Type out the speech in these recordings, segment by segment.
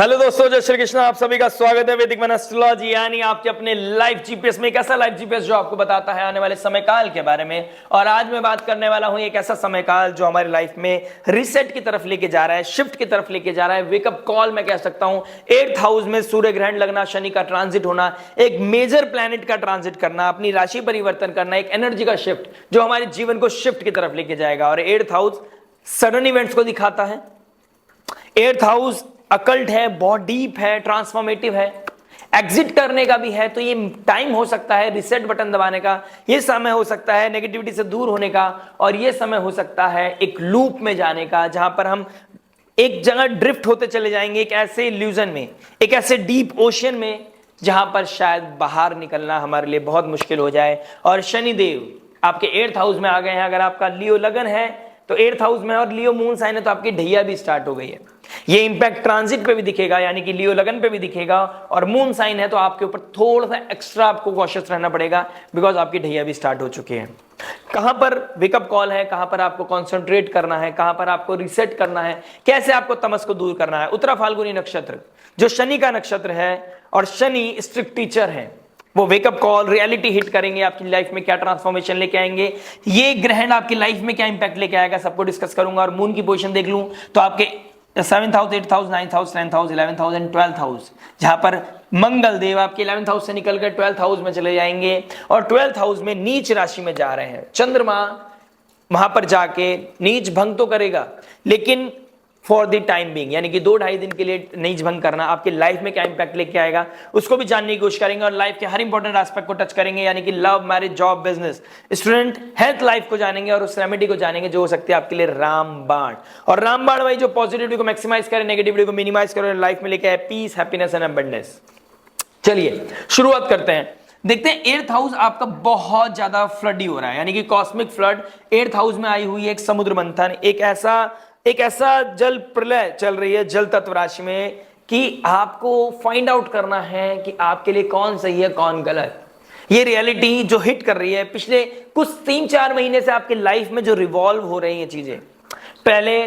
Hello दोस्तों, जय श्री कृष्ण। आप सभी का स्वागत है वैदिक मन एस्ट्रोलॉजी यानी आपके अपने लाइव जीपीएस में। एक ऐसा लाइव जीपीएस जो आपको बताता है आने वाले समय काल के बारे में। और आज मैं बात करने वाला हूं एक ऐसा समय काल जो हमारी लाइफ में रिसेट की तरफ लेके जा रहा है, शिफ्ट की तरफ लेके जा रहा है, वेकअप कॉल मैं कह सकता हूं। 8th हाउस में सूर्य ग्रहण लगना, शनि का ट्रांजिट होना, एक मेजर प्लैनेट का ट्रांजिट करना, अपनी राशि परिवर्तन करना, एक एनर्जी का शिफ्ट जो हमारे जीवन को शिफ्ट की तरफ लेके जाएगा। और 8th हाउस सडन इवेंट्स को दिखाता है। 8th हाउस अकल्ट है, बहुत डीप है, ट्रांसफॉर्मेटिव है, एग्जिट करने का भी है। तो ये टाइम हो सकता है रिसेट बटन दबाने का, ये समय हो सकता है नेगेटिविटी से दूर होने का, और ये समय हो सकता है एक लूप में जाने का जहां पर हम एक जगह ड्रिफ्ट होते चले जाएंगे, एक ऐसे इल्यूजन में, एक ऐसे डीप ओशन में जहां पर शायद बाहर निकलना हमारे लिए बहुत मुश्किल हो जाए। और शनिदेव आपके 8th हाउस में आ गए हैं। अगर आपका लियो लगन है तो 8th हाउस में, और लियो मून साइन है तो आपकी ढैया भी स्टार्ट हो गई है। ये इंपैक्ट ट्रांजिट पे भी दिखेगा, यानी कि लियो लगन पे भी दिखेगा। और मून साइन है तो आपके ऊपर थोड़ा सा एक्स्ट्रा आपको कॉशियस रहना पड़ेगा, बिकॉज आपकी ढैया भी स्टार्ट हो चुकी है। कहां पर वेकअप कॉल है, कहां पर आपको कॉन्सेंट्रेट करना है, कहां पर आपको रिसेट करना है, कैसे आपको तमस को दूर करना है। उत्तरा फाल्गुनी नक्षत्र जो शनि का नक्षत्र है, और शनि स्ट्रिक्ट टीचर है, वो वेकअप कॉल रियलिटी हिट करेंगे, आपकी लाइफ में क्या ट्रांसफॉर्मेशन लेके आएंगे, ये ग्रहण आपकी लाइफ में क्या इंपैक्ट लेके आएगा, सबको डिस्कस करूंगा। और मून की पोजीशन देख लूं तो आपके 7th house, 8th house, 9th house, 10th house, 11th house and 12th house, जहां पर मंगल देव आपके 11th हाउस से निकलकर 12th हाउस में चले जाएंगे और 12th हाउस में नीच राशि में जा रहे हैं। चंद्रमा वहां पर जाके नीच भंग तो करेगा, लेकिन फॉर द टाइम बीइंग, यानी कि 2-2.5 दिन के लिए नीच भंग करना आपकी लाइफ में क्या इंपैक्ट लेके आएगा उसको भी जानने की कोशिश करेंगे। और लाइफ के हर इंपॉर्टेंट एस्पेक्ट को टच करेंगे, यानी कि love, marriage, job, business, student, health life को जानेंगे, और उस रेमेडी को जानेंगे जो हो सकती है आपके लिए रामबाण। और रामबाण वही जो पॉजिटिविटी को मैक्सिमाइज करे, नेगेटिविटी को मिनिमाइज करे, लाइफ में लेके आए पीस, हैप्पीनेस एंड अबंडेंस। चलिए शुरुआत करते हैं। देखते हैं 8th हाउस आपका बहुत ज्यादा फ्लडी हो रहा है, यानी कि कॉस्मिक फ्लड 8th हाउस में आई हुई है। एक समुद्र मंथन, एक ऐसा जल प्रलय चल रही है जल तत्व राशि में कि आपको फाइंड आउट करना है कि आपके लिए कौन सही है कौन गलत। ये रियलिटी जो हिट कर रही है पिछले कुछ 3-4 महीने से आपकी लाइफ में, जो रिवॉल्व हो रही हैं चीजें। पहले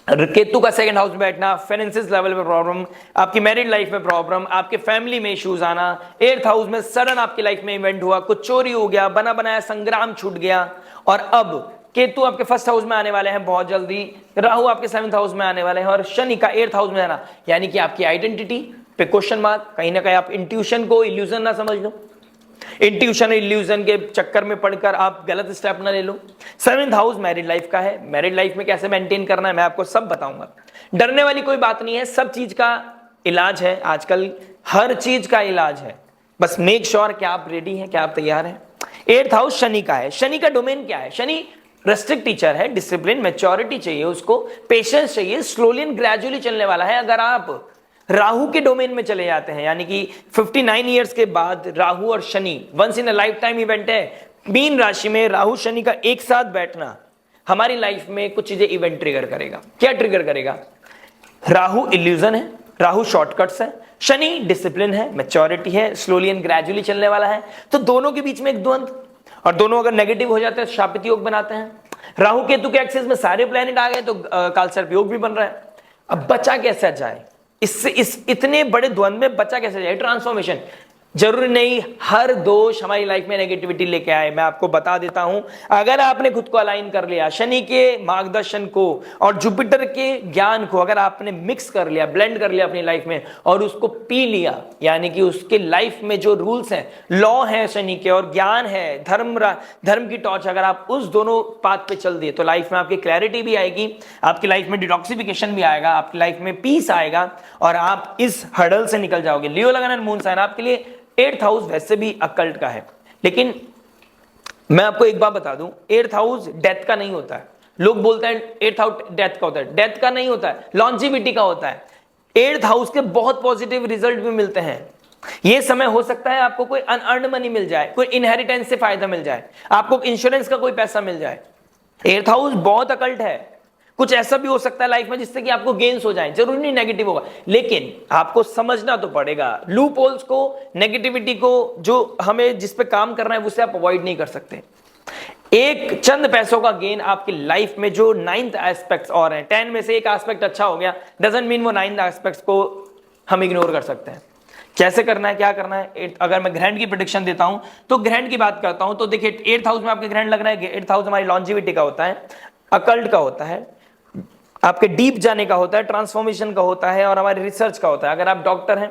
केतु का 2nd हाउस में बैठना, फाइनेंसिस लेवल में प्रॉब्लम, आपकी मैरिड लाइफ में प्रॉब्लम, आपके फैमिली में इश्यूज आना। 8th हाउस में सडन आपकी लाइफ में इवेंट हुआ, कुछ चोरी हो गया, बना बनाया संग्राम छूट गया। और अब केतु आपके 1st हाउस में आने वाले हैं बहुत जल्दी, राहु आपके 7th हाउस में आने वाले हैं, और शनि का 8th हाउस में आना, यानी कि आपकी आइडेंटिटी पे क्वेश्चन मार्क। कहीं ना कहीं आप इंट्यूशन को इल्यूजन ना समझ लो, इंट्यूशन इल्यूजन के चक्कर में पड़कर आप गलत स्टेप ना ले लो। 7th हाउस मैरिड लाइफ का है, मैरिड लाइफ में कैसे मेंटेन करना है मैं आपको सब बताऊंगा। डरने वाली कोई बात नहीं है, सब चीज का इलाज है, आजकल हर चीज का इलाज है। बस मेक श्योर कि आप रेडी हैं, क्या आप तैयार हैं। 8th हाउस शनि का है। शनि का डोमेन क्या है? शनि रेस्ट्रिक्ट टीचर है, डिसिप्लिन, मैच्योरिटी चाहिए उसको, पेशेंस चाहिए, स्लोली एंड ग्रेजुअली चलने वाला है। अगर आप राहु के डोमेन में चले जाते हैं, यानी कि 59 ईयर्स के बाद राहु और Shani once in a life time event है। मीन राशि में राहु शनि का एक साथ बैठना हमारी लाइफ में कुछ चीजें इवेंट ट्रिगर करेगा। क्या ट्रिगर करेगा? राहु इल्यूजन है, राहु शॉर्टकट्स है, शनि डिसिप्लिन है, मैच्योरिटी है, स्लोली एंड ग्रेजुअली चलने वाला है। तो दोनों के बीच में एक द्वंद्व, और दोनों अगर नेगेटिव हो जाते हैं शापित योग बनाते हैं। राहु केतु के एक्सिस में सारे प्लैनेट आ गए तो कालसर्प योग भी बन रहा है। अब बचा कैसे जाए इससे, इस इतने बड़े द्वंद्व में बचा कैसे जाए? ट्रांसफॉर्मेशन। जरूरी नहीं हर दोष हमारी लाइफ में नेगेटिविटी लेके आए, मैं आपको बता देता हूं। अगर आपने खुद को अलाइन कर लिया शनि के मार्गदर्शन को और जुपिटर के ज्ञान को, अगर आपने मिक्स कर लिया, ब्लेंड कर लिया अपनी लाइफ में और उसको पी लिया, यानी कि उसके लाइफ में जो रूल्स हैं, लॉ हैं शनि के, और ज्ञान है, धर्म की टॉर्च, अगर आप उस दोनों पाथ पे चल दिए तो लाइफ में आपकी क्लैरिटी भी आएगी, आपकी लाइफ में डिटॉक्सिफिकेशन भी आएगा, आपकी लाइफ में पीस आएगा, और आप इस हर्डल से निकल जाओगे। लियो लगन एंड मून साइन आपके लिए 8th हाउस वैसे भी अकल्ट का है, लेकिन मैं आपको एक बात बता दूं, 8th हाउस डेथ का नहीं होता है। लोग बोलते हैं 8th हाउस डेथ का होता है, डेथ का नहीं होता है, लॉन्जिविटी का होता है। 8th हाउस के बहुत पॉजिटिव रिजल्ट भी मिलते हैं। यह समय हो सकता है आपको कोई अनअर्न्ड मनी मिल जाए, कोई इनहेरिटेंस से फायदा मिल जाए, आपको इंश्योरेंस का कोई पैसा मिल जाए। 8th हाउस बहुत अकल्ट है। कुछ ऐसा भी हो सकता है लाइफ में जिससे कि आपको गेन्स हो जाए, जरूरी नहीं नेगेटिव होगा, लेकिन आपको समझना तो पड़ेगा लूप होल्स को, नेगेटिविटी को, जो हमें जिस पे काम करना है उससे आप अवॉइड नहीं कर सकते। एक चंद पैसों का गेन आपकी लाइफ में जो 9th एस्पेक्ट्स और हैं, 10 में से एक एस्पेक्ट अच्छा हो गया, डजंट मीन वो 9th एस्पेक्ट्स को हम इग्नोर कर सकते हैं। कैसे करना है, क्या करना है? अगर मैं ग्रैंड की प्रेडिक्शन देता हूं तो ग्रैंड की बात करता हूं तो देखिए 8th हाउस में आपके ग्रैंड लग रहा है। 8th हाउस हमारी लॉन्जिविटी का होता है, अकल्ट का होता है, आपके डीप जाने का होता है, ट्रांसफॉर्मेशन का होता है और हमारे रिसर्च का होता है। अगर आप डॉक्टर हैं,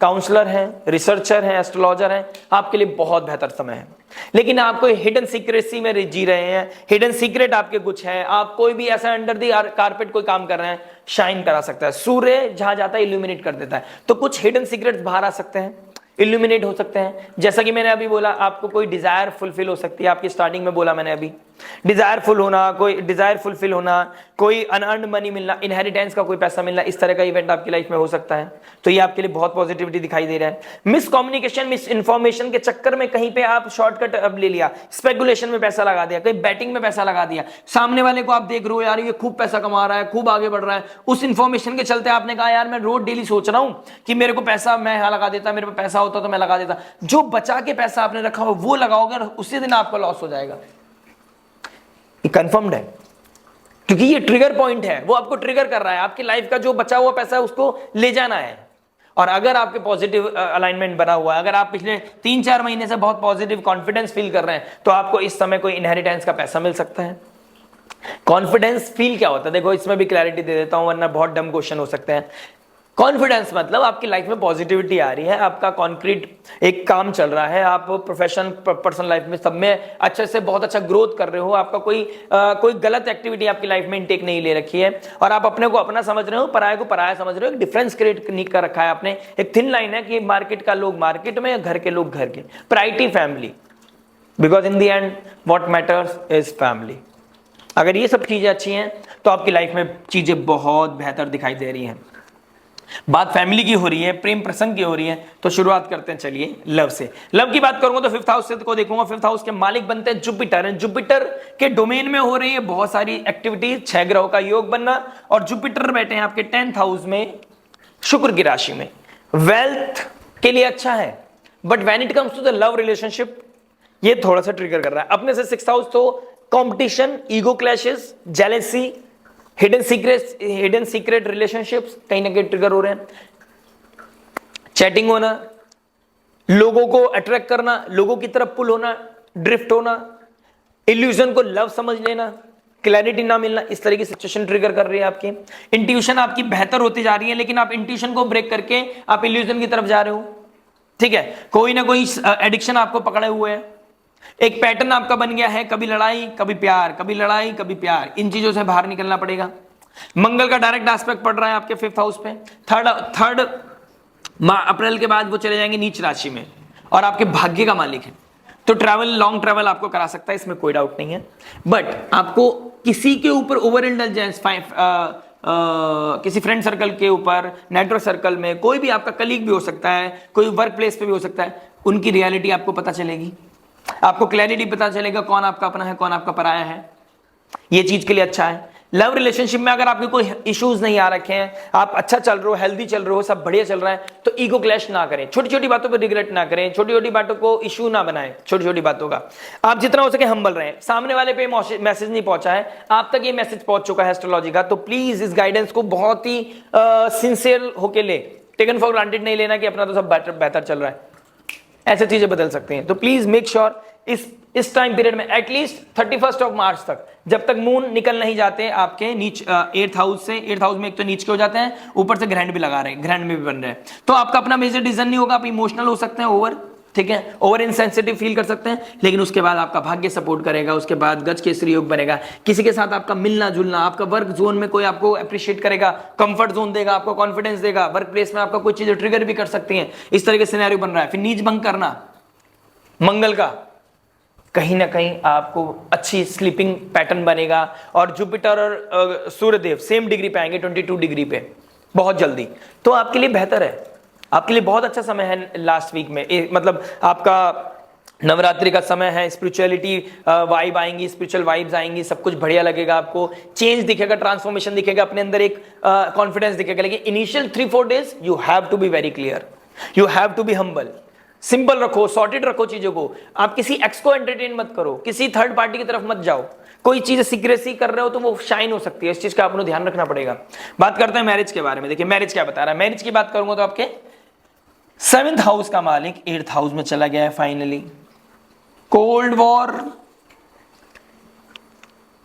काउंसलर हैं, रिसर्चर हैं, एस्ट्रोलॉजर हैं, आपके लिए बहुत बेहतर समय है। लेकिन आप कोई हिडन सीक्रेसी में जी रहे हैं, हिडन सीक्रेट आपके कुछ है, आप कोई भी ऐसा अंडर दी कारपेट कोई काम कर रहे हैं, शाइन करा सकता है। सूर्य जहां जाता है इल्यूमिनेट कर देता है, तो कुछ हिडन सीक्रेट्स बाहर आ सकते हैं, इल्यूमिनेट हो सकते हैं। जैसा कि मैंने अभी बोला, आपको कोई डिजायर फुलफिल हो सकती है। आपकी स्टार्टिंग में बोला मैंने अभी, डिजायर फुलफिल होना, कोई अनअर्न्ड मनी मिलना, इनहेरिटेंस का कोई पैसा मिलना, इस तरह का इवेंट आपकी लाइफ में हो सकता है। तो ये आपके लिए बहुत पॉजिटिविटी दिखाई दे रहा है। मिस कम्युनिकेशन, मिस इन्फॉर्मेशन के चक्कर में कहीं पे आप शॉर्टकट अब ले लिया, स्पेकुलेशन में पैसा लगा दिया, कहीं बैटिंग में पैसा लगा दिया। सामने वाले को आप देख रहे हो, यार ये खूब पैसा कमा रहा है, खूब आगे बढ़ रहा है, उस इन्फॉर्मेशन के चलते आपने कहा यार मैं रोज डेली सोच रहा हूं कि मेरे को पैसा, मैं यहां लगा देता, मेरे पास पैसा होता तो मैं लगा देता। जो बचा के पैसा आपने रखा हो वो लगाओगे और उसी दिन आपका लॉस हो जाएगा। कंफर्म्ड है, क्योंकि ये ट्रिगर पॉइंट है, वो आपको ट्रिगर कर रहा है। आपकी लाइफ का जो बचा हुआ पैसा है उसको ले जाना है। और अगर आपके पॉजिटिव अलाइनमेंट बना हुआ है, अगर आप पिछले 3-4 महीने से बहुत पॉजिटिव कॉन्फिडेंस फील कर रहे हैं, तो आपको इस समय कोई इनहेरिटेंस का पैसा मिल सकता है। कॉन्फिडेंस फील क्या होता है, देखो इसमें भी क्लैरिटी दे देता हूं, वरना बहुत डम क्वेश्चन हो सकते हैं। कॉन्फिडेंस मतलब आपकी लाइफ में पॉजिटिविटी आ रही है, आपका कॉन्क्रीट एक काम चल रहा है, आप प्रोफेशन पर्सनल लाइफ में सब में अच्छे से बहुत अच्छा ग्रोथ कर रहे हो, आपका कोई गलत एक्टिविटी आपकी लाइफ में इनटेक नहीं ले रखी है, और आप अपने को अपना समझ रहे हो, पराये को पराया समझ रहे हो। एक डिफरेंस क्रिएट नहीं कर रखा है आपने। एक थिन लाइन है कि मार्केट का लोग मार्केट में, घर के लोग घर के। Priority family, because in the end what matters is family. अगर ये सब चीजें अच्छी हैं तो आपकी लाइफ में चीजें बहुत बेहतर दिखाई दे रही हैं। बात फैमिली की हो रही है, प्रेम प्रसंग की हो रही है, तो शुरुआत करते हैं चलिए लव से। लव की बात करूंगा तो 5th हाउस से को देखूंगा। 5th हाउस के मालिक बनते हैं जुपिटर। जुपिटर के डोमेन में हो रही है बहुत सारी एक्टिविटीज, 6 ग्रहों का योग बनना, और जुपिटर बैठे हैं आपके 10th हाउस में, शुक्र की राशि में। वेल्थ के लिए अच्छा है, but when it comes to the love relationship ये थोड़ा सा ट्रिगर कर रहा है। अपने से 6th हाउस तो competition, ego clashes, jealousy, hidden secret relationships कहीं ना कहीं ट्रिगर हो रहे हैं। चैटिंग होना, लोगों को अट्रैक्ट करना, लोगों की तरफ पुल होना, ड्रिफ्ट होना, इल्यूजन को लव समझ लेना, क्लैरिटी ना मिलना, इस तरह की सिचुएशन ट्रिगर कर रही है आपकी। इंट्यूशन आपकी बेहतर होती जा रही है, लेकिन आप इंट्यूशन को ब्रेक करके आप इल्यूजन की तरफ जा रहे हो। ठीक है, कोई ना कोई एडिक्शन आपको पकड़े हुए है, एक पैटर्न आपका बन गया है, कभी लड़ाई कभी प्यार, कभी लड़ाई कभी प्यार। इन चीजों से बाहर निकलना पड़ेगा। मंगल का डायरेक्ट एस्पेक्ट पड़ रहा है आपके 5th हाउस पे। थर्ड अप्रैल के बाद वो चले जाएंगे नीच राशि में, और आपके भाग्य का मालिक है, तो ट्रैवल, लॉन्ग ट्रैवल आपको करा सकता है, इसमें कोई डाउट नहीं है। बट आपको किसी के ऊपर ओवर इंटेलिजेंस, किसी फ्रेंड सर्कल के ऊपर, नेटवर्क सर्कल में, कोई भी आपका कलीग भी हो सकता है, कोई वर्क प्लेस पे भी हो सकता है, उनकी रियलिटी आपको पता चलेगी। आपको क्लैरिटी पता चलेगा कौन आपका अपना है, कौन आपका पराया है। ये चीज के लिए अच्छा है। लव रिलेशनशिप में अगर आपके कोई इश्यूज नहीं आ रखे हैं, आप अच्छा चल रहे हो, हेल्दी चल रहे हो, सब बढ़िया चल रहा है, तो ईगो क्लैश ना करें, छोटी छोटी बातों पर रिग्रेट ना करें, छोटी छोटी बातों को इशू ना बनाएं। छोटी छोटी बातों का आप जितना हो सके हम्बल रहें। सामने वाले पे मैसेज नहीं पहुंचा है, आप तक ये मैसेज पहुंच चुका है एस्ट्रोलॉजी का, तो प्लीज इस गाइडेंस को बहुत ही सिंसियर होके ले। टेकन फॉर ग्रांटेड नहीं लेना कि अपना तो सब बेहतर चल रहा है, ऐसे चीजें बदल सकते हैं। तो प्लीज मेक श्योर इस टाइम पीरियड में एटलीस्ट 31 ऑफ मार्च तक, जब तक मून निकल नहीं जाते आपके नीच 8th हाउस से, 8th हाउस में एक तो नीच के हो जाते हैं, ऊपर से ग्रैंड भी लगा रहे हैं, ग्रैंड में भी बन रहे हैं, तो आपका अपना मेजर डिसीजन नहीं होगा। आप इमोशनल हो सकते हैं, ओवर, ठीक है, ओवर इनसेंसिटिव फील कर सकते हैं, लेकिन उसके बाद आपका भाग्य सपोर्ट करेगा। उसके बाद गज केसरी योग बनेगा, किसी के साथ आपका मिलना जुलना, आपका वर्क जोन में कोई आपको अप्रिशिएट करेगा, कंफर्ट जोन देगा, आपको कॉन्फिडेंस देगा, वर्क प्लेस में आपका कोई चीजें ट्रिगर भी कर सकती हैं। इस तरह के सिनेरियो बन रहा है। फिर नीच भंग करना मंगल का, कहीं ना कहीं आपको अच्छी स्लीपिंग पैटर्न बनेगा, और जुपिटर और सूर्यदेव सेम डिग्री पे आएंगे, 22 डिग्री पे बहुत जल्दी, तो आपके लिए बेहतर है, आपके लिए बहुत अच्छा समय है लास्ट वीक में। मतलब आपका नवरात्रि का समय है, स्पिरिचुअलिटी वाइब आएंगी, स्पिरिचुअल वाइब्स आएंगी, सब कुछ बढ़िया लगेगा, आपको चेंज दिखेगा, ट्रांसफॉर्मेशन दिखेगा, अपने अंदर एक कॉन्फिडेंस दिखेगा। लेकिन initial 3-4 days you have to be very clear, you have to be humble. Simple रखो, सॉर्टेड रखो चीजों को। आप किसी एक्स को एंटरटेन मत करो, किसी थर्ड पार्टी की तरफ मत जाओ। कोई चीज सीक्रेसी कर रहे हो तो वो शाइन हो सकती है, इस चीज का आपको ध्यान रखना पड़ेगा। बात करते हैं मैरिज के बारे में। देखिए मैरिज क्या बता रहा है। मैरिज की बात करूंगा तो आपके 7th हाउस का मालिक 8th हाउस में चला गया है finally. Cold war,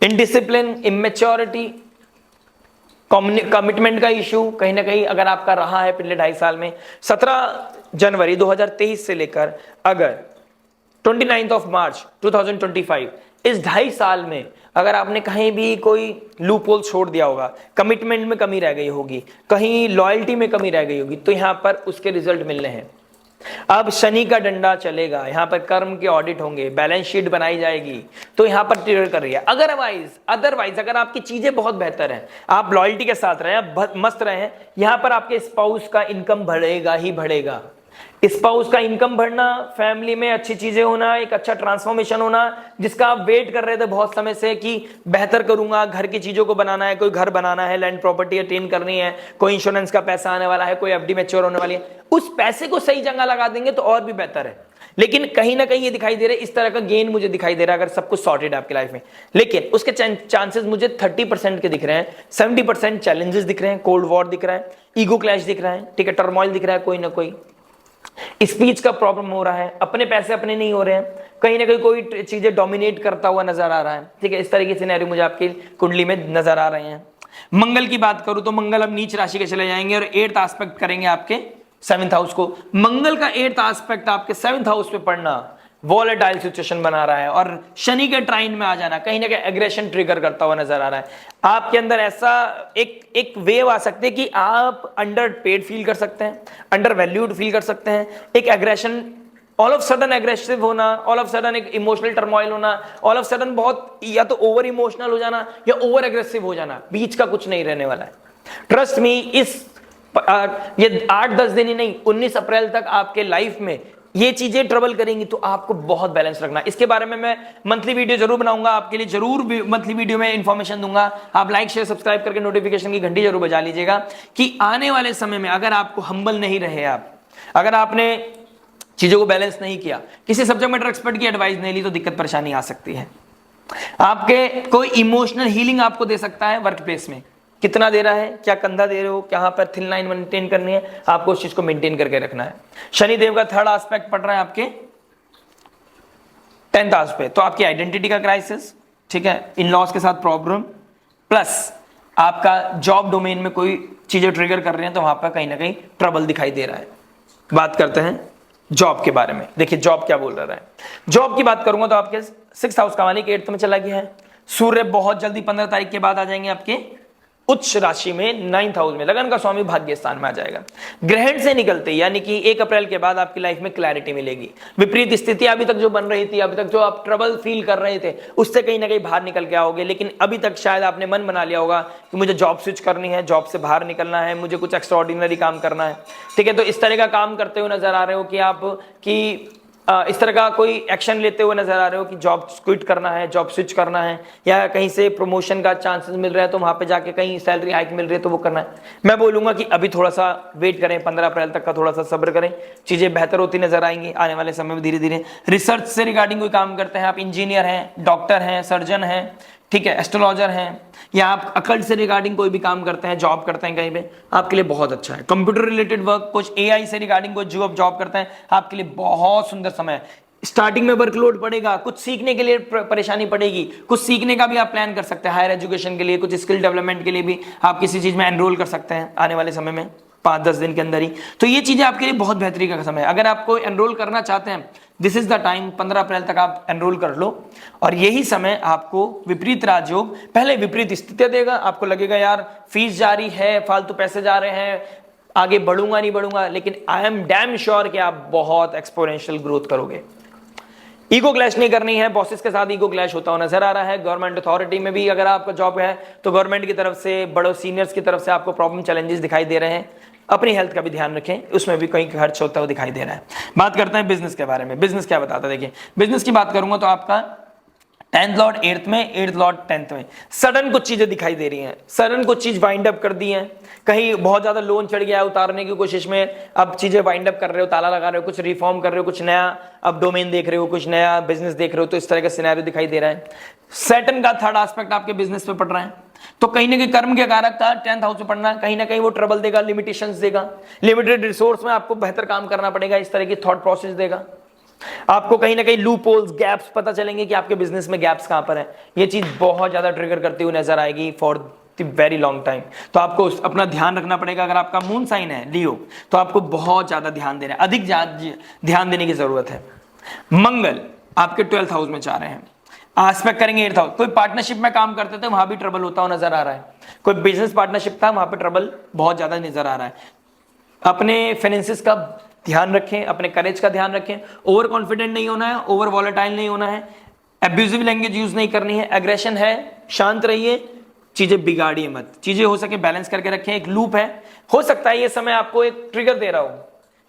indiscipline, immaturity, commitment का इशू कहीं ना कहीं अगर आपका रहा है पिछले 2.5 साल में, 17 जनवरी 2023 से लेकर अगर 29 मार्च 2025, इस 2.5 साल में अगर आपने कहीं भी कोई लूप होल छोड़ दिया होगा, कमिटमेंट में कमी रह गई होगी, कहीं लॉयल्टी में कमी रह गई होगी, तो यहां पर उसके रिजल्ट मिलने हैं। अब शनि का डंडा चलेगा, यहां पर कर्म के ऑडिट होंगे, बैलेंस शीट बनाई जाएगी, तो यहां पर ट्रिगर कर रही है। अदरवाइज अगर आपकी चीजें बहुत बेहतर हैं, आप लॉयल्टी के साथ रहे हैं, मस्त रहे हैं, यहां पर आपके स्पाउस का इनकम बढ़ेगा ही बढ़ेगा। स्पाउस का इनकम बढ़ना, फैमिली में अच्छी चीजें होना, एक अच्छा ट्रांसफॉर्मेशन होना, जिसका आप वेट कर रहे थे बहुत समय से कि बेहतर करूंगा, घर की चीजों को बनाना है, कोई घर बनाना है, लैंड प्रॉपर्टी अटेन करनी है, कोई इंश्योरेंस का पैसा आने वाला है, कोई एफडी मैच्योर होने वाली है, उस पैसे को सही जगह लगा देंगे तो और भी बेहतर है। लेकिन कहीं ना कहीं ये दिखाई दे रहा है, इस तरह का गेन मुझे दिखाई दे रहा है अगर सब कुछ सॉर्टेड है आपकी लाइफ में। लेकिन उसके चांसेस मुझे 30% के दिख रहे हैं, 70% चैलेंजेस दिख रहे हैं, कोल्ड वॉर दिख रहा है, ईगो क्लैश दिख रहा है, ठीक है, टर्मोइल दिख रहा है, कोई ना कोई स्पीच का प्रॉब्लम हो रहा है, अपने पैसे अपने नहीं हो रहे हैं, कहीं ना कहीं कोई चीजें डोमिनेट करता हुआ नजर आ रहा है, ठीक है। इस तरह की सिनेरियो मुझे आपकी कुंडली में नजर आ रहे हैं। मंगल की बात करूं तो मंगल अब नीच राशि के चले जाएंगे और 8th एस्पेक्ट करेंगे आपके 7th हाउस को। मंगल का 8th एस्पेक्ट आपके 7th हाउस पे पड़ना वॉलेटाइल सिचुएशन बना रहा है और शनि के ट्राइन में आ जाना कहीं ना कहीं एग्रेशन ट्रिगर करता हुआ नजर आ रहा है। आपके अंदर ऐसा एक वेव आ सकती है कि आप अंडर पेड फील कर सकते हैं, अंडर वैल्यूड फील कर सकते हैं, एक aggression, all of sudden aggressive होना, ऑल ऑफ सडन एक इमोशनल टर्मोइल होना, ऑल ऑफ सडन बहुत या तो ओवर इमोशनल हो जाना या ओवर एग्रेसिव हो जाना, बीच का कुछ नहीं रहने वाला है। ट्रस्ट मी, ये 8-10 दिन ही नहीं, 19 अप्रैल तक आपके लाइफ में ये चीजें ट्रबल करेंगी, तो आपको बहुत बैलेंस रखना। इसके बारे में मैं मंथली वीडियो जरूर बनाऊंगा आपके लिए, जरूर मंथली वीडियो में इंफॉर्मेशन दूंगा। आप लाइक शेयर सब्सक्राइब करके नोटिफिकेशन की घंटी जरूर बजा लीजिएगा कि आने वाले समय में अगर आपको हम्बल नहीं रहे, आप अगर आपने चीजों को बैलेंस नहीं किया, किसी सब्जेक्ट मैटर एक्सपर्ट की एडवाइस नहीं ली, तो दिक्कत परेशानी आ सकती है। आपके कोई इमोशनल हीलिंग आपको दे सकता है वर्क प्लेस में, कितना दे रहा है, क्या कंधा दे रहे हो, कहां पर थिन लाइन मेंटेन करनी है, आपको उस चीज को मेंटेन करके रखना है। शनि देव का 3rd एस्पेक्ट पड़ रहा है आपके 10th हाउस पे, तो आपकी आइडेंटिटी का क्राइसिस, ठीक है, इन लॉज के साथ प्रॉब्लम, प्लस आपका जॉब डोमेन में कोई चीजें ट्रिगर कर रहे हैं, तो वहां पर कहीं ना कहीं ट्रबल दिखाई दे रहा है। बात करते हैं जॉब के बारे में। देखिए जॉब क्या बोल रहा है। जॉब की बात करूंगा तो आपके 6th हाउस का मालिक 8th में चला गया है। सूर्य बहुत जल्दी 15 तारीख के बाद आ जाएंगे आपके उच्च राशि में 9th हाउस में, लगन का स्वामी भाग्य स्थान में आ जाएगा। ग्रहण से निकलते यानी कि 1 अप्रैल के बाद आपकी लाइफ में क्लैरिटी मिलेगी। विपरीत स्थिति अभी तक जो बन रही थी, अभी तक जो आप ट्रबल फील कर रहे थे, उससे कहीं ना कहीं बाहर निकल के आओगे। लेकिन अभी तक शायद आपने मन बना लिया होगा कि मुझे जॉब स्विच करनी है, जॉब से बाहर निकलना है, मुझे कुछ एक्स्ट्राऑर्डिनरी काम करना है, ठीक है। तो इस तरह का काम करते हुए नजर आ रहे हो कि आप कि इस तरह का कोई एक्शन लेते हुए नजर आ रहे हो कि जॉब क्विट करना है, जॉब स्विच करना है, या कहीं से प्रमोशन का चांसेस मिल रहा है तो वहां पे जाके कहीं सैलरी हाइक मिल रही है तो वो करना है। मैं बोलूंगा कि अभी थोड़ा सा वेट करें, 15 अप्रैल तक का थोड़ा सा सब्र करें, चीजें बेहतर होती नजर आएंगी आने वाले समय में धीरे धीरे। रिसर्च से रिगार्डिंग कोई काम करते हैं आप, इंजीनियर हैं, डॉक्टर हैं, सर्जन हैं, ठीक है, एस्ट्रोलॉजर हैं, या आप अकल्ट से रिगार्डिंग कोई भी काम करते हैं, जॉब करते हैं कहीं पे, आपके लिए बहुत अच्छा है। कंप्यूटर रिलेटेड वर्क, कुछ एआई से रिगार्डिंग कोई जॉब करते हैं, आपके लिए बहुत सुंदर समय है। स्टार्टिंग में वर्कलोड पड़ेगा, कुछ सीखने के लिए परेशानी पड़ेगी, कुछ सीखने का भी आप प्लान कर सकते हैं, हायर एजुकेशन के लिए, कुछ स्किल डेवलपमेंट के लिए भी आप किसी चीज में एनरोल कर सकते हैं आने वाले समय में 5-10 दिन के अंदर ही। तो ये चीजें आपके लिए बहुत बेहतरी का समय है। अगर आपको एनरोल करना चाहते हैं, दिस इज द टाइम, 15 अप्रैल तक आप एनरोल कर लो। और यही समय आपको विपरीत राजयोग पहले विपरीत स्थितियां देगा, आपको लगेगा यार फीस जारी है, फालतू पैसे जा रहे हैं, आगे बढ़ूंगा नहीं बढ़ूंगा, लेकिन आई एम डैम श्योर कि आप बहुत एक्सपोनेंशियल ग्रोथ करोगे। ईगो क्लैश नहीं करनी है, बॉसेस के साथ ईगो क्लैश होता हुआ नजर आ रहा है। गवर्नमेंट अथॉरिटी में भी अगर आपका जॉब है तो गवर्नमेंट की तरफ से, बड़े सीनियर्स की तरफ से आपको प्रॉब्लम चैलेंजेस दिखाई दे रहे हैं। अपनी हेल्थ का भी ध्यान रखें, उसमें भी कहीं खर्च होता हुआ दिखाई दे रहा है। बात करते हैं बिजनेस के बारे में। बिजनेस क्या बताता है, देखिए बिजनेस की बात करूंगा तो आपका 10th लॉर्ड 8th में, 8th लॉर्ड 10th में। सडन कुछ चीजें दिखाई दे रही हैं, सडन कुछ चीज वाइंड अप कर दी है, कहीं बहुत ज्यादा लोन चढ़ गया है, उतारने की कोशिश में अब चीजें वाइंड अप कर रहे हो, ताला लगा रहे हो, कुछ रिफॉर्म कर रहे हो, कुछ नया अब डोमेन देख रहे हो, कुछ नया बिजनेस देख रहे हो, तो इस तरह का सिनेरियो दिखाई दे रहा है। सैटर्न का थर्ड एस्पेक्ट आपके बिजनेस पे पड़ रहा है, तो कहीं ना कहीं कर्म के कारक का 10th हाउस में पढ़ना कहीं ना कहीं वो ट्रबल देगा, लिमिटेशंस देगा, लिमिटेड रिसोर्स में आपको बेहतर काम करना पड़ेगा, इस तरह की थॉट प्रोसेस देगा। आपको कहीं ना कहीं लूप होल्स, गैप्स पता चलेंगे कि आपके बिजनेस में गैप्स कहां पर है। ये चीज बहुत ज्यादा ट्रिगर करती हुई नजर आएगी for the very long time. तो आपको अपना ध्यान रखना पड़ेगा। अगर आपका मून साइन है लियो, तो आपको बहुत ज्यादा ध्यान देना है, अधिक ध्यान देने की जरूरत है। मंगल आपके 12th हाउस में जा रहे हैं, एस्पेक्ट करेंगे 8th हाउस। कोई पार्टनरशिप में काम करते थे, वहां भी ट्रबल होता हुआ नजर आ रहा है। कोई बिजनेस पार्टनरशिप था, वहां पे ट्रबल बहुत ज्यादा नजर आ रहा है। अपने फाइनेंसिस का ध्यान रखें, अपने करेज का ध्यान रखें, ओवर कॉन्फिडेंट नहीं होना है, ओवर वॉलेटाइल नहीं होना है, एब्यूजिव लैंग्वेज यूज नहीं करनी है, एग्रेशन है, शांत रहिए, चीजें बिगाड़िए मत, चीजें हो सके बैलेंस करके रखें। एक लूप है, हो सकता है ये समय आपको एक ट्रिगर दे रहा हो,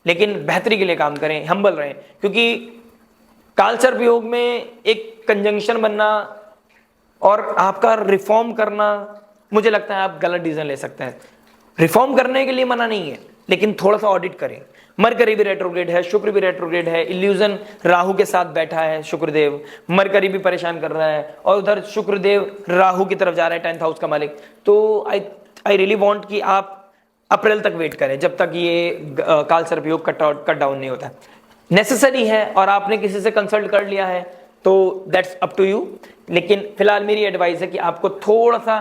लेकिन बेहतरी के लिए काम करें, हम्बल रहें, क्योंकि कालसर्प योग में एक कंजंक्शन बनना और आपका रिफॉर्म करना, मुझे लगता है आप गलत डिसीजन ले सकते हैं। रिफॉर्म करने के लिए मना नहीं है, लेकिन थोड़ा सा ऑडिट करें। मरकरी भी रेट्रोग्रेड है, शुक्र भी रेट्रोग्रेड है, इल्यूजन राहु के साथ बैठा है शुक्रदेव, मरकरी भी परेशान कर रहा है, और उधर शुक्रदेव राहु की तरफ जा रहा है, 10th हाउस का मालिक। तो आई रियली वांट कि आप अप्रैल तक वेट करें, जब तक ये कालसर्प योग कट डाउन नहीं होता। नेसेसरी है और आपने किसी से कंसल्ट कर लिया है तो दैट्स अप टू यू, लेकिन फिलहाल मेरी एडवाइस है कि आपको थोड़ा सा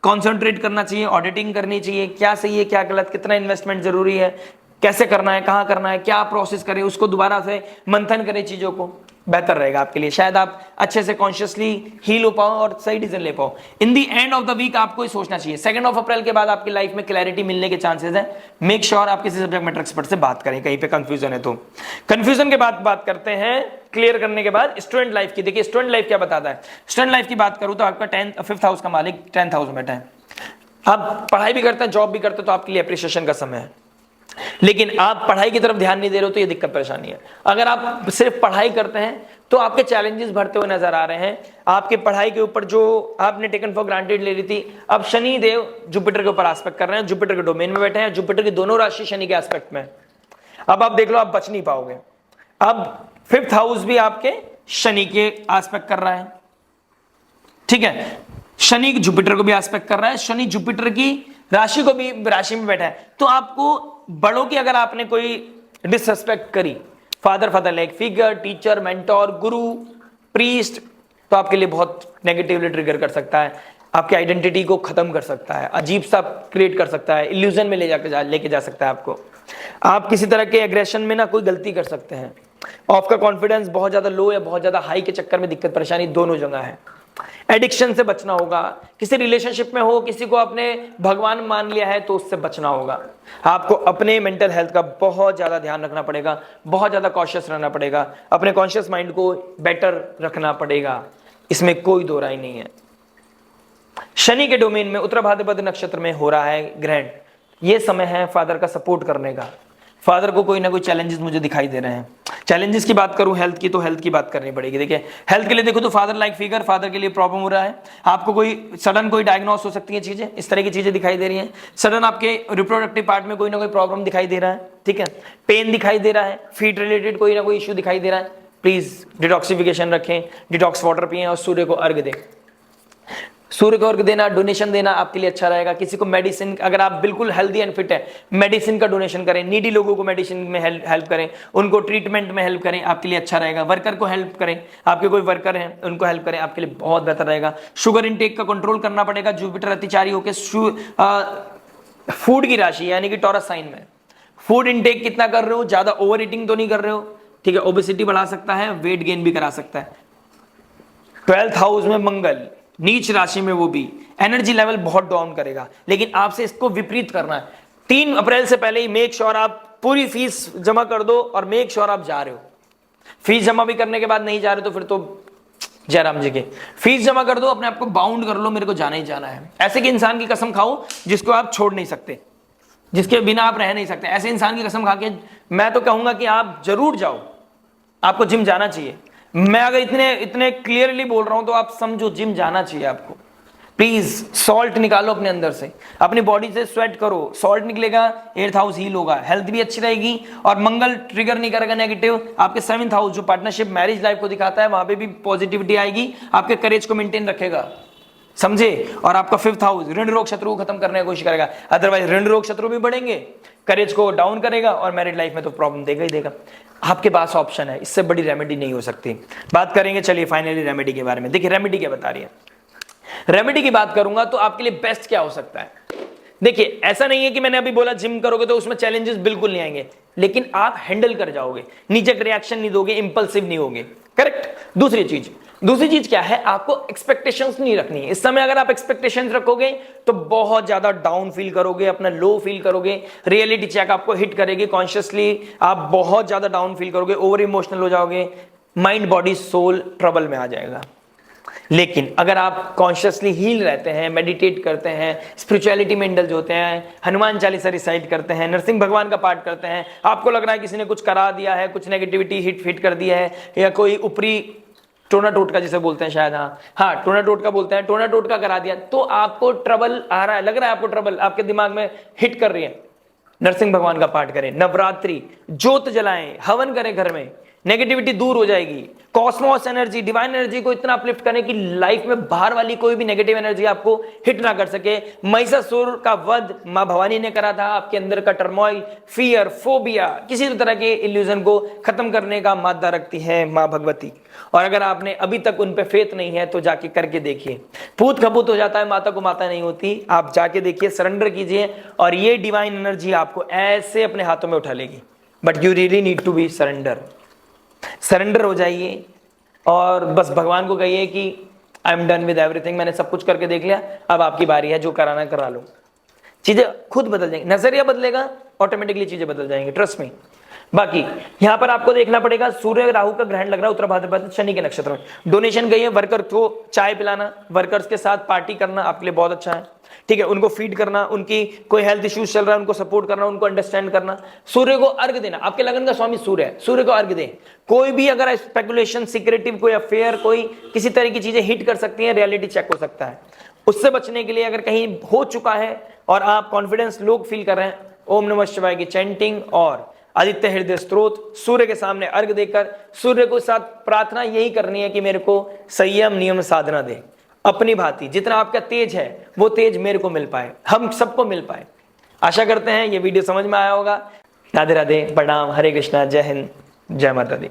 कॉन्सेंट्रेट करना चाहिए, ऑडिटिंग करनी चाहिए, क्या सही है क्या गलत, कितना इन्वेस्टमेंट जरूरी है, कैसे करना है, कहां करना है, क्या प्रोसेस करें, उसको दोबारा से मंथन करें, चीजों को बेहतर रहेगा आपके लिए। शायद आप अच्छे से कॉन्शियसली हील हो पाओ और सही डिसीजन ले पाओ। इन दी एंड ऑफ द वीक आपको ही सोचना चाहिए। 2 अप्रैल के बाद आपकी लाइफ में क्लैरिटी मिलने के चांसेस है। मेक श्योर आप किसी सब्जेक्ट मैटर एक्सपर्ट से बात करें, कहीं पे कंफ्यूजन है तो। कंफ्यूजन के बाद बात करते हैं, क्लियर करने के बाद स्टूडेंट लाइफ की। देखिए स्टूडेंट लाइफ क्या बताता है। स्टूडेंट लाइफ की बात करूं तो आपका 5th हाउस का मालिक 10th हाउस में बैठा है। आप पढ़ाई भी करते हैं, जॉब भी करते हैं, तो आपके लिए अप्रिसिएशन का समय है, लेकिन आप पढ़ाई की तरफ ध्यान नहीं दे रहे हो तो ये दिक्कत परेशानी है। अगर आप सिर्फ पढ़ाई करते हैं तो आपके चैलेंजेस बढ़ते हुए नजर आ रहे हैं। आपके पढ़ाई के ऊपर जो आपने टेकन फॉर ग्रांटेड ले रही थी, अब शनि देव जुपिटर के ऊपर एस्पेक्ट कर रहे हैं, जुपिटर के डोमेन में बैठे हैं, जुपिटर की दोनों राशि शनि के एस्पेक्ट में। अब आप देख लो, आप बच नहीं पाओगे। अब 5th हाउस भी आपके शनि के एस्पेक्ट कर रहा है, ठीक है, शनि जुपिटर को भी एस्पेक्ट कर रहा है, शनि जुपिटर की राशि को भी राशि में बैठा है। तो आपको बड़ों की अगर आपने कोई डिसरेस्पेक्ट करी, father like figure, teacher, mentor, गुरु, प्रीस्ट, तो आपके लिए बहुत नेगेटिवली ट्रिगर कर सकता है, आपकी आइडेंटिटी को खत्म कर सकता है, अजीब सा क्रिएट कर सकता है, इल्यूजन में लेके जा सकता है आपको। आप किसी तरह के एग्रेशन में ना कोई गलती कर सकते हैं। आपका कॉन्फिडेंस बहुत ज्यादा लो या बहुत ज्यादा हाई के चक्कर में दिक्कत परेशानी दोनों जगह है। एडिक्शन से बचना होगा, किसी रिलेशनशिप में हो, किसी को आपने भगवान मान लिया है तो उससे बचना होगा। आपको अपने मेंटल हेल्थ का बहुत ज्यादा ध्यान रखना पड़ेगा, बहुत ज्यादा कॉशियस रहना पड़ेगा, अपने कॉन्शियस माइंड को बेटर रखना पड़ेगा, इसमें कोई दो राय नहीं है। शनि के डोमेन में उत्तर भाद्रपद नक्षत्र में हो रहा है ग्रहण, ये समय है फादर का सपोर्ट करने का। फादर को कोई ना कोई चैलेंजेस मुझे दिखाई दे रहे हैं। चैलेंजेस की बात करूं हेल्थ की, तो हेल्थ की बात करनी पड़ेगी। देखिए हेल्थ के लिए देखो तो फादर लाइक फिगर, फादर के लिए प्रॉब्लम हो रहा है, आपको कोई सडन कोई डायग्नोस हो सकती है चीजें, इस तरह की चीजें दिखाई दे रही हैं। सडन आपके रिप्रोडक्टिव पार्ट में कोई ना कोई प्रॉब्लम दिखाई दे रहा है, ठीक है, पेन दिखाई दे रहा है, फीट रिलेटेड कोई ना कोई इश्यू दिखाई दे रहा है। प्लीज डिटॉक्सिफिकेशन रखें, डिटॉक्स वाटर पिए और सूर्य को अर्घ दें। सूर्य को अर्घ देना, डोनेशन देना आपके लिए अच्छा रहेगा। किसी को मेडिसिन, अगर आप बिल्कुल हेल्दी एंड फिट है, मेडिसिन का डोनेशन करें, नीडी लोगों को मेडिसिन में हेल्प करें, उनको ट्रीटमेंट में हेल्प करें, आपके लिए अच्छा रहेगा। वर्कर को हेल्प करें, आपके कोई वर्कर हैं उनको हेल्प करें, आपके लिए बहुत बेहतर रहेगा। शुगर इनटेक का कंट्रोल करना पड़ेगा, जुपिटर अतिचारी होकर फूड की राशि यानी कि टॉरस साइन में फूड इनटेक कितना कर रहे हो, ज्यादा ओवर ईटिंग तो नहीं कर रहे हो, ठीक है, ओबेसिटी बढ़ा सकता है, वेट गेन भी करा सकता है। 12th हाउस में मंगल नीच राशि में, वो भी एनर्जी लेवल बहुत डाउन करेगा, लेकिन आपसे इसको विपरीत करना है। 3 अप्रैल से पहले ही मेक श्योर आप पूरी फीस जमा कर दो और मेक श्योर आप जा रहे हो। फीस जमा भी करने के बाद नहीं जा रहे तो फिर तो जयराम जी के, फीस जमा कर दो, अपने आप को बाउंड कर लो, मेरे को जाना ही जाना है। ऐसे कि इंसान की कसम खाओ जिसको आप छोड़ नहीं सकते, जिसके बिना आप रह नहीं सकते, ऐसे इंसान की कसम खा के मैं तो कहूंगा कि आप जरूर जाओ, आपको जिम जाना चाहिए। मैं अगर इतने इतने क्लियरली बोल रहा हूं तो आप समझो, जिम जाना चाहिए आपको। प्लीज सॉल्ट निकालो अपने अंदर से, अपनी बॉडी से स्वेट करो, सॉल्ट निकलेगा, 8th हाउस हील होगा, हेल्थ भी अच्छी रहेगी, और मंगल ट्रिगर नहीं करेगा नेगेटिव। आपके 7th हाउस जो पार्टनरशिप मैरिज लाइफ को दिखाता है, वहां पे भी पॉजिटिविटी आएगी, आपके करेज को मेंटेन रखेगा, समझे। और आपका 5th हाउस ऋण रोग शत्रु को खत्म करने की कोशिश करेगा, अदरवाइज ऋण रोग शत्रु भी बढ़ेंगे, करेज को डाउन करेगा, और मैरिड लाइफ में तो प्रॉब्लम देगा ही देगा। आपके पास ऑप्शन है, इससे बड़ी रेमेडी नहीं हो सकती। बात करेंगे चलिए फाइनली रेमेडी के बारे में। देखिए रेमेडी क्या बता रही है। रेमेडी की बात करूंगा तो आपके लिए बेस्ट क्या हो सकता है। देखिए ऐसा नहीं है कि मैंने अभी बोला जिम करोगे तो उसमें चैलेंजेस बिल्कुल नहीं आएंगे, लेकिन आप हैंडल कर जाओगे, नीचे रिएक्शन नहीं दोगे, इंपल्सिव नहीं होगे, करेक्ट। दूसरी चीज क्या है, आपको एक्सपेक्टेशंस नहीं रखनी है। इस समय अगर आप एक्सपेक्टेशंस रखोगे तो बहुत ज्यादा डाउन फील करोगे, अपना लो फील करोगे, रियलिटी चेक आपको हिट करेगी कॉन्शियसली, आप बहुत ज्यादा डाउन फील करोगे, ओवर इमोशनल हो जाओगे, माइंड बॉडी सोल ट्रबल में आ जाएगा। लेकिन अगर आप कॉन्शियसली हील रहते हैं, मेडिटेट करते हैं, स्पिरिचुअलिटी में इंडल्ज होते हैं, हनुमान चालीसा रिसाइट करते हैं, नरसिंह भगवान का पाठ करते हैं, आपको लग रहा है किसी ने कुछ करा दिया है, कुछ नेगेटिविटी हिट कर दिया है, या कोई ऊपरी टोना टोटका जिसे बोलते हैं शायद, हाँ टोना टोटका बोलते हैं, टोना टोटका करा दिया, तो आपको ट्रबल आ रहा है, लग रहा है आपको ट्रबल आपके दिमाग में हिट कर रही है, नरसिंह भगवान का पाठ करें, नवरात्रि, ज्योत जलाएं, हवन करें घर में, नेगेटिविटी दूर हो जाएगी। कॉस्मोस एनर्जी, डिवाइन एनर्जी को इतना अपलिफ्ट करें कि लाइफ में बाहर वाली कोई भी नेगेटिव एनर्जी आपको हिट ना कर सके। महिषासुर का वध मां भवानी ने करा था, आपके अंदर का टर्मोइल, फियर, फोबिया, किसी भी तरह के इल्यूजन को खत्म करने का मादा रखती है मां भगवती। और अगर आपने अभी तक उन पे फेथ नहीं है तो जाके करके देखिए, पूत खपूत हो जाता है, माता को माता नहीं होती। आप जाके देखिए, सरेंडर कीजिए, और ये डिवाइन एनर्जी आपको ऐसे अपने हाथों में उठा लेगी। But you really need to be surrender हो जाइए, और बस भगवान को कहिए कि I am done with everything, मैंने सब कुछ करके देख लिया, अब आपकी बारी है, जो कराना करा लो। चीजें खुद बदल जाएंगी, नजरिया बदलेगा, ऑटोमेटिकली चीजें बदल जाएंगी, ट्रस्ट में। बाकी यहां पर आपको देखना पड़ेगा, सूर्य राहु का ग्रहण लग रहा है उत्तर भाद्रपद शनि के नक्षत्र में। डोनेशन गई है, वर्कर को चाय पिलाना, वर्कर्स के साथ पार्टी करना आपके लिए बहुत अच्छा है, ठीक है। उनको फीड करना, उनकी कोई हेल्थ इश्यूज चल रहा है उनको सपोर्ट करना, उनको अंडरस्टैंड करना। सूर्य को अर्घ देना, आपके लगन का स्वामी सूर्य है, सूर्य को अर्घ दें। कोई भी अगर स्पेकुलेशन, सीक्रेटिव कोई अफेयर, कोई किसी तरह की चीजें हिट कर सकती हैं, रियलिटी चेक हो सकता है। उससे बचने के लिए अगर कहीं हो चुका है और आप कॉन्फिडेंस लोग फील कर रहे हैं, ओम नमः शिवाय की चैंटिंग और आदित्य हृदय स्त्रोत, सूर्य के सामने अर्घ देकर सूर्य को साथ प्रार्थना यही करनी है कि मेरे को संयम नियम साधना दे, अपनी भांति जितना आपका तेज है वो तेज मेरे को मिल पाए, हम सबको मिल पाए। आशा करते हैं ये वीडियो समझ में आया होगा। राधे राधे, प्रणाम, हरे कृष्णा, जय हिंद, जय माता दी।